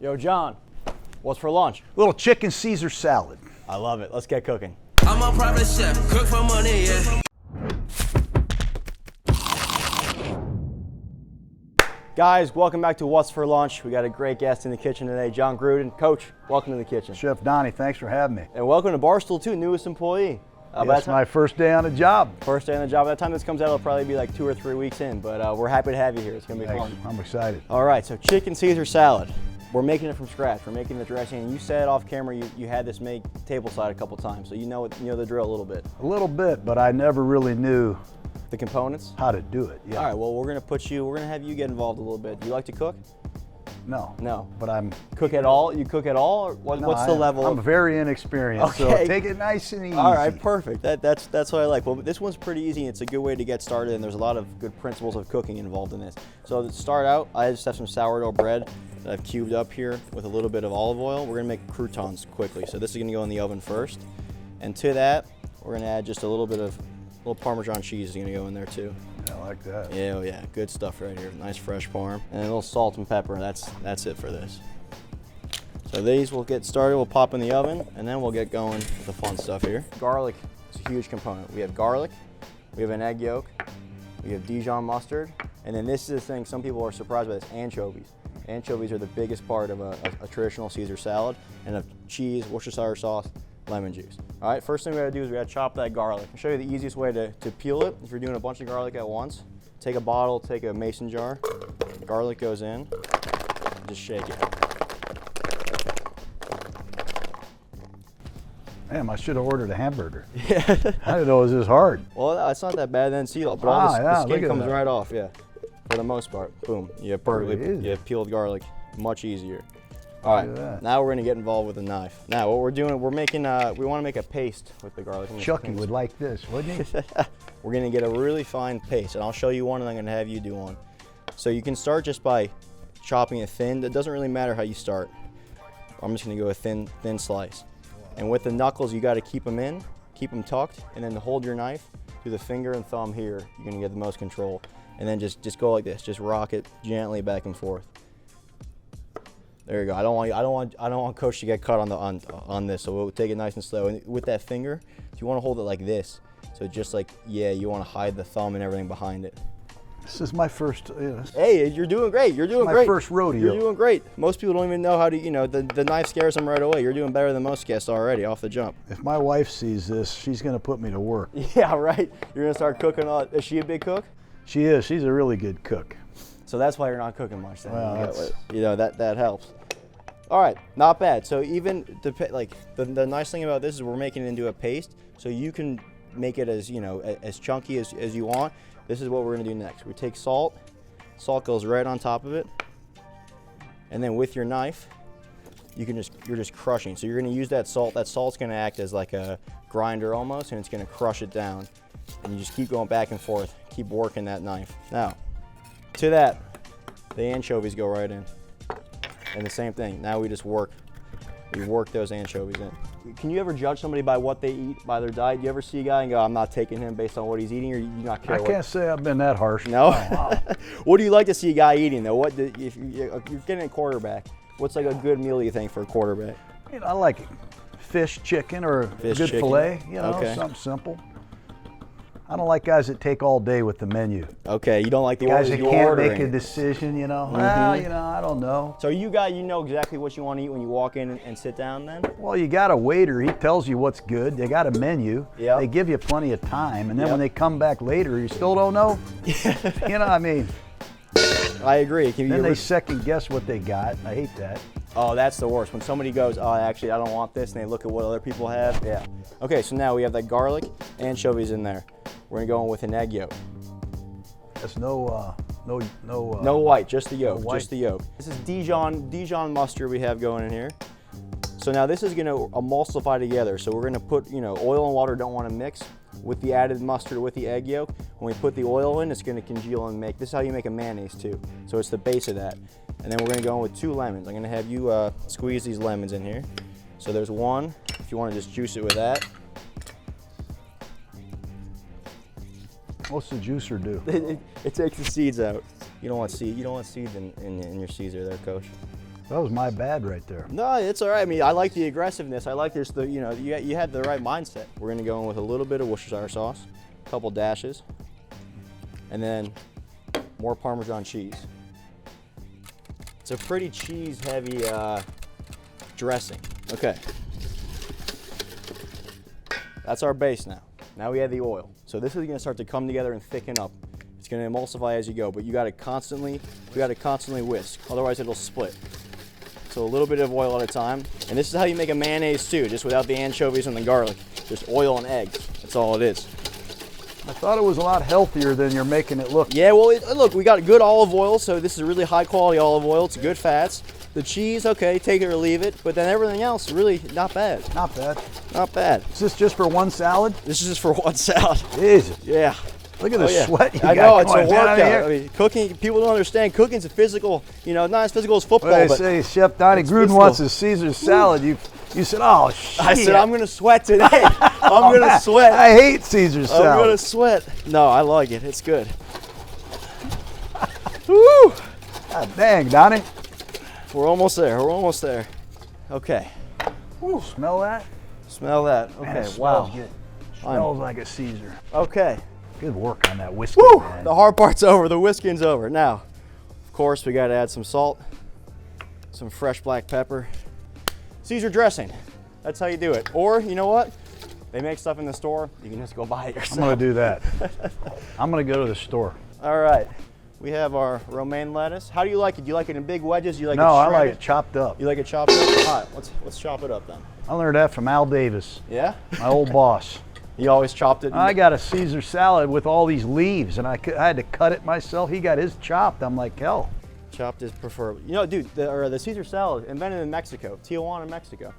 Yo, John, what's for lunch? A little chicken Caesar salad. I love it. Let's get cooking. I'm a private chef, cook for money, yeah. Guys, welcome back to What's for Lunch. We got a great guest in the kitchen today, Jon Gruden. Coach, welcome to the kitchen. Chef Donny, thanks for having me. And welcome to Barstool, too, newest employee. It's my first day on the job. First day on the job. By the time this comes out, it'll probably be like 2 or 3 weeks in, but we're happy to have you here. It's going to be fun. I'm excited. All right, so chicken Caesar salad. We're making it from scratch. We're making the dressing. And you said off camera you had this made tableside a couple times, so you know the drill a little bit. A little bit, but I never really knew the components? How to do it, yeah. All right, well, we're going to have you get involved a little bit. Do you like to cook? No. No. But I'm... Cook at all? You cook at all? Or what's the level? I'm very inexperienced, okay. So take it nice and easy. All right, perfect. That's what I like. Well, this one's pretty easy. It's a good way to get started, and there's a lot of good principles of cooking involved in this. So to start out, I just have some sourdough bread that I've cubed up here with a little bit of olive oil. We're going to make croutons quickly. So this is going to go in the oven first. And to that, we're going to add just a little Parmesan cheese is going to go in there too. Yeah, I like that. Yeah, oh yeah, good stuff right here. Nice fresh parm. And a little salt and pepper. That's it for this. So these will get started. We'll pop in the oven, and then we'll get going with the fun stuff here. Garlic is a huge component. We have garlic, we have an egg yolk, we have Dijon mustard, and then this is the thing, some people are surprised by this, anchovies. Anchovies are the biggest part of a traditional Caesar salad, and of cheese, Worcestershire sauce, lemon juice. All right, first thing we gotta do is we gotta chop that garlic. I'll show you the easiest way to peel it. If you're doing a bunch of garlic at once, take a bottle, take a mason jar, garlic goes in, just shake it. Damn, I should have ordered a hamburger. Yeah. I didn't know it was this hard. Well, it's not that bad then, see, but the skin comes right off, yeah. For the most part, boom. You have peeled garlic, much easier. All right, now we're gonna get involved with the knife. Now what we're doing, we wanna make a paste with the garlic. Chucky would like this, wouldn't he? We're gonna get a really fine paste, and I'll show you one, and I'm gonna have you do one. So you can start just by chopping it thin. It doesn't really matter how you start. I'm just gonna go a thin slice. And with the knuckles, you gotta keep them tucked, and then to hold your knife through the finger and thumb here, you're gonna get the most control. And then just go like this, just rock it gently back and forth. There you go. I don't want Coach to get cut on this, so we'll take it nice and slow. And with that finger, you want to hold it like this. So just like, yeah, you want to hide the thumb and everything behind it. This is my first. Hey, you're doing great. You're doing great. My first rodeo. You're doing great. Most people don't even know how to, the knife scares them right away. You're doing better than most guests already off the jump. If my wife sees this, she's going to put me to work. Yeah, right. You're going to start cooking. Is she a big cook? She is. She's a really good cook. So that's why you're not cooking much then. Well, that helps. All right, not bad. So even the nice thing about this is we're making it into a paste, so you can make it as as chunky as you want. This is what we're gonna do next. We take salt. Salt goes right on top of it, and then with your knife, you're just crushing. So you're gonna use that salt. That salt's gonna act as like a grinder almost, and it's gonna crush it down. And you just keep going back and forth, keep working that knife. Now, to that, the anchovies go right in. And the same thing, now we work those anchovies in. Can you ever judge somebody by what they eat, by their diet? Do you ever see a guy and go, I'm not taking him based on what he's eating, or you not care? I can't say I've been that harsh. No? Oh, wow. What do you like to see a guy eating though? If you're getting a quarterback, what's like a good meal you think for a quarterback? I like fish, chicken, or a good filet, something simple. I don't like guys that take all day with the menu. Okay, you don't like the guys that can't ordering. make a decision, Well, I don't know. So you know exactly what you want to eat when you walk in and sit down then? Well, you got a waiter. He tells you what's good. They got a menu. Yep. They give you plenty of time. And then when they come back later, you still don't know? I agree. Then they second guess what they got. I hate that. Oh, that's the worst. When somebody goes, oh, actually, I don't want this, and they look at what other people have. Yeah. Okay, so now we have that garlic, anchovies in there. We're gonna go in with an egg yolk. That's no white, just the yolk, just the yolk. This is Dijon mustard we have going in here. So now this is gonna emulsify together. So we're gonna put, oil and water don't wanna mix with the added mustard with the egg yolk. When we put the oil in, it's gonna congeal and this is how you make a mayonnaise too. So it's the base of that. And then we're gonna go in with 2 lemons. I'm gonna have you squeeze these lemons in here. So there's one, if you wanna just juice it with that. What's the juicer do? It takes the seeds out. You don't want seeds in your Caesar there, Coach. That was my bad right there. No, it's all right. I mean, I like the aggressiveness. I like this. You had the right mindset. We're gonna go in with a little bit of Worcestershire sauce, a couple dashes, and then more Parmesan cheese. It's a pretty cheese-heavy dressing. Okay. That's our base now. Now we have the oil. So this is gonna start to come together and thicken up. It's gonna emulsify as you go, but we gotta constantly whisk, otherwise it'll split. So a little bit of oil at a time. And this is how you make a mayonnaise too, just without the anchovies and the garlic. Just oil and eggs, that's all it is. I thought it was a lot healthier than you're making it look. Yeah, well, look, we got good olive oil, so this is really high quality olive oil. It's good fats. The cheese, okay, take it or leave it, but then everything else, really not bad. Not bad. Not bad. Is this just for one salad? This is just for one salad. Jesus. Yeah. Look at the sweat you got. I know, it's a going down workout. here. I mean, cooking, people don't understand. Cooking's a physical, not as physical as football. What but did I say? Chef Donny Gruden physical. wants his Caesar salad. You said, oh, shit. I said, I'm going to sweat today. I'm going to sweat. I hate Caesar salad. I'm going to sweat. No, I like it. It's good. Woo! God dang, Donny. We're almost there. We're almost there. Okay. Ooh, smell that? Smell that. Okay, Man, it wow. smells good. Smells like a Caesar. Okay. Good work on that whiskey, Woo! man. The hard part's over. The whisking's over. Now, of course, we got to add some salt, some fresh black pepper, Caesar dressing. That's how you do it. Or, you know what? They make stuff in the store. You can just go buy it yourself. I'm going to do that. I'm going to go to the store. All right. We have our romaine lettuce. How do you like it? Do you like it in big wedges? Do you like No, it I shredded? like it chopped up. You like it chopped up? All right, let's chop it up then. I learned that from Al Davis, Yeah? my old boss. You always chopped it? I got a Caesar salad with all these leaves, and I had to cut it myself. He got his chopped. I'm like, hell. Chopped is preferable. Dude, the Caesar salad invented in Mexico, Tijuana, Mexico.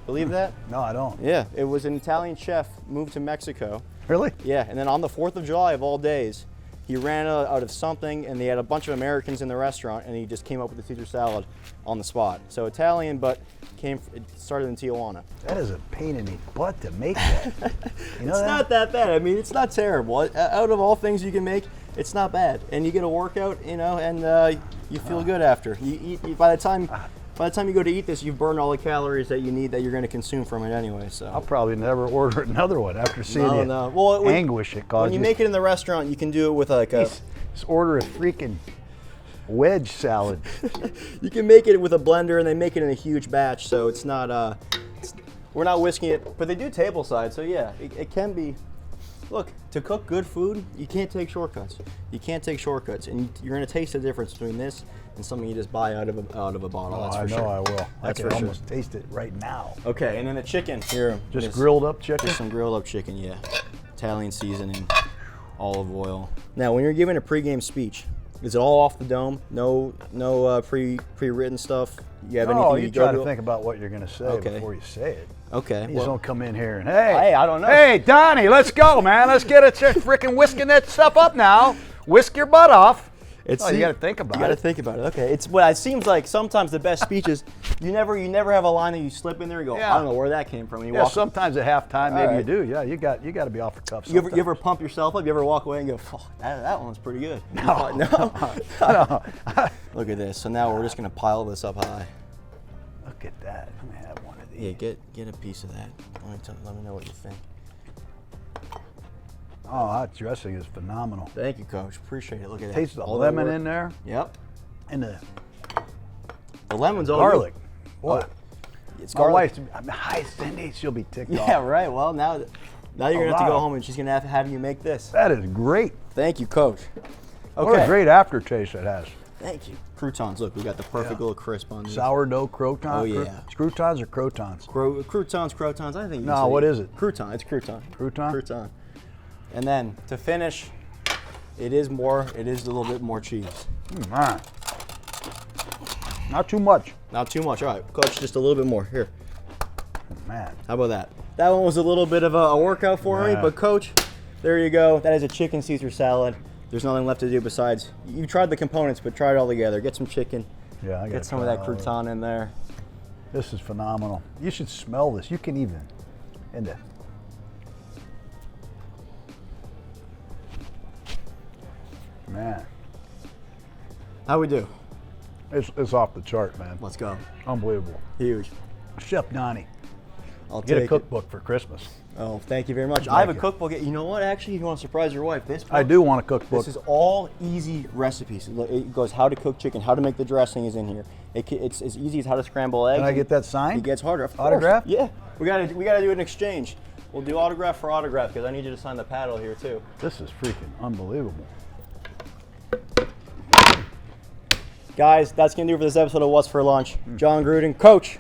Believe that? No, I don't. Yeah, it was an Italian chef moved to Mexico. Really? Yeah, and then on the 4th of July of all days, he ran out of something, and they had a bunch of Americans in the restaurant, and he just came up with the Caesar salad on the spot. So Italian, but it started in Tijuana. That is a pain in the butt to make that. You know It's not that bad. I mean, it's not terrible. Out of all things you can make, it's not bad. And you get a workout, and you feel good after. You eat by the time you go to eat this, you've burned all the calories that you need that you're going to consume from it anyway. So I'll probably never order another one after seeing the Well, anguish it causes. when you make it in the restaurant, you can do it with like a. Just order a freaking wedge salad. You can make it with a blender, and they make it in a huge batch, so it's not. We're not whisking it, but they do table side, so yeah, it can be. Look, to cook good food, you can't take shortcuts. You can't take shortcuts, and you're going to taste the difference between this and something you just buy out of a bottle. That's for sure. I will. I That's can for sure. almost taste it right now. Okay, and then the chicken here. Just grilled up chicken? Just some grilled up chicken, yeah. Italian seasoning, olive oil. Now, when you're giving a pregame speech, is it all off the dome? No pre-written stuff? You have anything you try to think about what you're going to say before you say it. Okay. You just don't come in here and, hey, I don't know. Hey, Donny, let's go, man. Let's get it freaking whisking that stuff up now. Whisk your butt off. You got to think about it. You got to think about it. Okay. It seems like sometimes the best speeches, you never have a line that you slip in there and go, I don't know where that came from. And you walk sometimes at halftime maybe you do. Yeah, you got to be off the cuff. You ever pump yourself up? You ever walk away and go, that one's pretty good? No. No. Look at this. So now we're just gonna pile this up high. Look at that. Let me have one of these. Yeah, get a piece of that. Let me know what you think. Oh, that dressing is phenomenal. Thank you, Coach. Appreciate it. Look at that. Taste the lemon in there. Yep. And the lemon's all garlic. Good. What? It's my wife's high Cindy. She'll be ticked off. Yeah, right. Well, now you're gonna have to go home and she's gonna have you make this. That is great. Thank you, Coach. Okay. What a great aftertaste it has. Thank you. Croutons. Look, we got the perfect little crisp on these. Sourdough croutons. Oh yeah. Croutons or crotons? Croutons. I think. No, what is it? Crouton. It's crouton. Crouton. Crouton. And then to finish, it is a little bit more cheese. Man. Not too much. Not too much. All right, Coach, just a little bit more. Here. Man. How about that? That one was a little bit of a workout for me, but Coach, there you go. That is a chicken Caesar salad. There's nothing left to do besides, you tried the components, but try it all together. Get some chicken. Yeah, I get some of that crouton in there. This is phenomenal. You should smell this. You can even, man. How we do? It's off the chart, man. Let's go. Unbelievable. Huge. Chef Donny. I'll Get take a cookbook for Christmas. Oh, thank you very much. I have a cookbook. You know what? Actually, if you want to surprise your wife, this book, I do want a cookbook. This is all easy recipes. It goes how to cook chicken, how to make the dressing is in here. It's as easy as how to scramble eggs. Can I get that signed? It gets harder. Of course. Autograph? Yeah. We gotta do an exchange. We'll do autograph for autograph because I need you to sign the paddle here too. This is freaking unbelievable. Guys, that's gonna do it for this episode of What's for Lunch. Jon Gruden, Coach.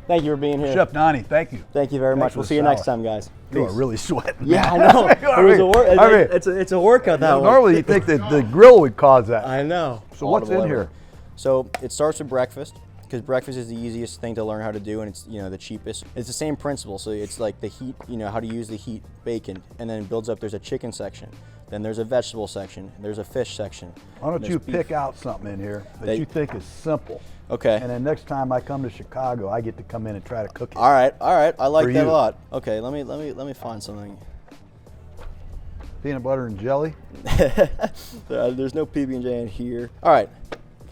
Thank you for being here. Chef Donny, thank you. Thank you very much. We'll see you next time, guys. You are really sweating. Yeah, I know. It's a workout that one. Normally, you think that the grill would cause that. I know. So what's in here? So it starts with breakfast because breakfast is the easiest thing to learn how to do, and it's the cheapest. It's the same principle. So it's like the heat, how to use the heat bacon, and then it builds up. There's a chicken section, then there's a vegetable section, there's a fish section. Why don't you pick out something in here that you think is simple? Okay. And then next time I come to Chicago, I get to come in and try to cook it. All right. I like that a lot. Okay, let me find something. Peanut butter and jelly. There's no PB&J in here. All right,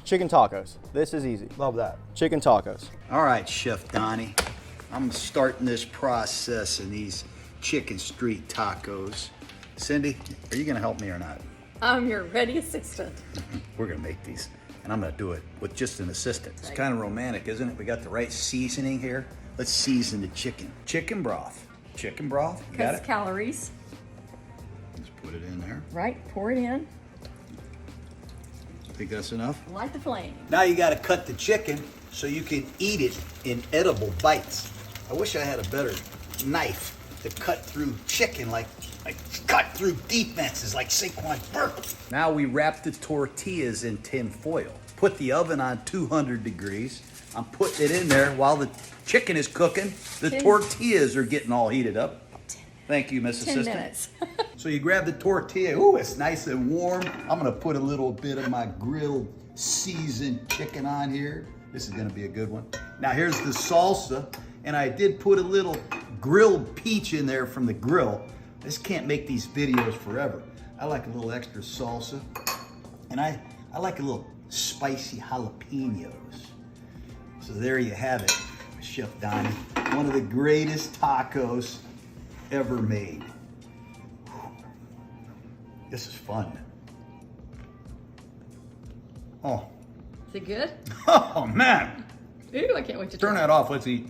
chicken tacos. This is easy. Love that. Chicken tacos. All right, Chef Donny. I'm starting this process in these chicken street tacos. Cindy, are you gonna help me or not? I'm your ready assistant. We're gonna make these, and I'm gonna do it with just an assistant. It's kind of romantic, isn't it? We got the right seasoning here. Let's season the chicken. Chicken broth. Chicken broth. You got Because it? calories. Let's put it in there. Right, pour it in. Think that's enough? Light the flame. Now you got to cut the chicken so you can eat it in edible bites. I wish I had a better knife to cut through chicken like cut through defenses like Saquon Burke. Now we wrap the tortillas in tin foil. Put the oven on 200 degrees. I'm putting it in there while the chicken is cooking. The tortillas are getting all heated up. Thank you, Miss 10 Assistant. minutes. So you grab the tortilla. Ooh, it's nice and warm. I'm gonna put a little bit of my grilled seasoned chicken on here. This is gonna be a good one. Now here's the salsa, and I did put a little grilled peach in there from the grill. I just can't make these videos forever. I like a little extra salsa, and I like a little spicy jalapenos. So there you have it, Chef Donny. One of the greatest tacos ever made. This is fun. Oh. Is it good? Oh man. Ooh, I can't wait to Turn try. that off. Let's eat.